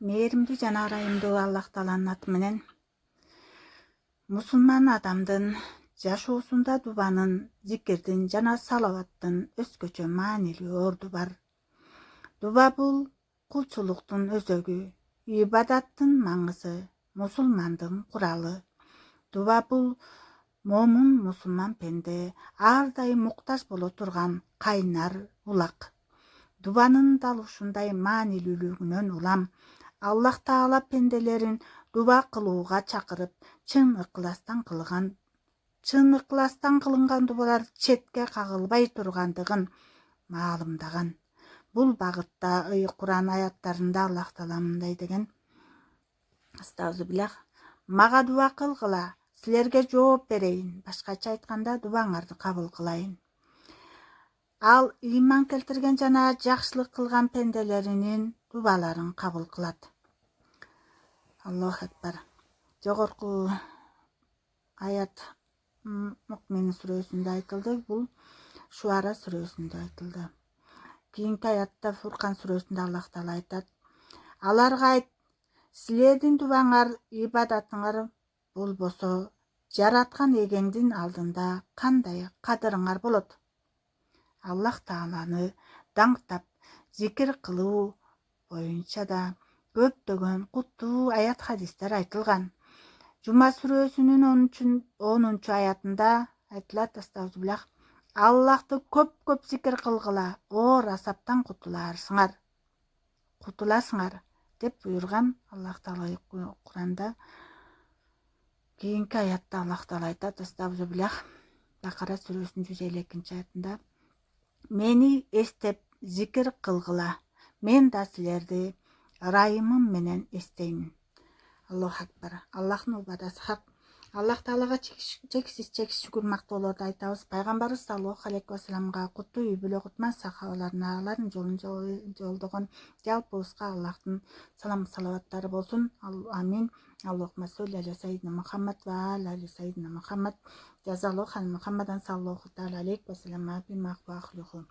Мээримдүү жана ырайымдуу Аллах Тааланын аты менен мусулман адамдын жашоосунда дубанын, зикирдин жана салаваттын өзгөчө маанилүү орду бар. Дуба бул кулчулуктун өзөгү, ибадаттын маңызы, мусулмандын куралы. Дуба бул момун мусулман пенде ар дайым муктаж боло турган кайнар булак. Дубанын дал ушундай маанилүүлүгүнөн улам Аллах Таала пенделерин дуба кылууга чакырып, чын ыкыластан кылынган дубалар четке кагылбай тургандыгын маалымдаган. Бул багытта Куран аяттарында Аллах Таала мындай деген: Астагфируллах, мага дуба кылгыла, силерге жооп берейин. Башкача айтканда, дубаңарды кабыл кылайын. Ал ыйман келтирген жана жакшылык кылган пенделеринин дубаларын кабыл кылат. Аллаху акбар. Жогорку аят Мукмин сүрөсүндө айтылды, бул Шуара сүрөсүндө айтылды. Кийинки аятта Фуркан сүрөсүндө Аллах Таала айтат: аларга айт, силердин дубаңар, ибадатыңар болбосо, жараткан эгеңдин алдында кандай кадырыңар болот? Аллах Тааланы даңктап зикир кылуу боюнча да көптөгөн куттуу аят хадистер айтылган. Жума сүрөсүнүн 10 аятында айтылат: Астагфируллах, Аллахты көп зикир кылгыла, оор асаптан кутуласыңар деп буйрган Аллах Таала Куранда. Кийинки аятта Аллах Таала айтат: Астагфируллах, Бакара сүрөсүнүн 152 аятында: мени эстеп зикир кылгыла, мен да силерди ырайымым менен эстеймин. Аллаху акбар. Аллахтын убадасы хак. Аллах Таалага чексиз шүгүр мактоолорду айтабыз. Пайгамбарыбыз саллаллаху алейхи вассаламга, куттуу үй бүлө кутман сахабаларына, алардын жолун жолдогон жалпыбызга Аллахтын салам салаваттары болсун. Амин. Аллахумма солли аля сайидина Мухаммад ва аля сайидина Мухаммад. Жазаллаху ан Мухаммадан саллаллаху алейхи вассалам.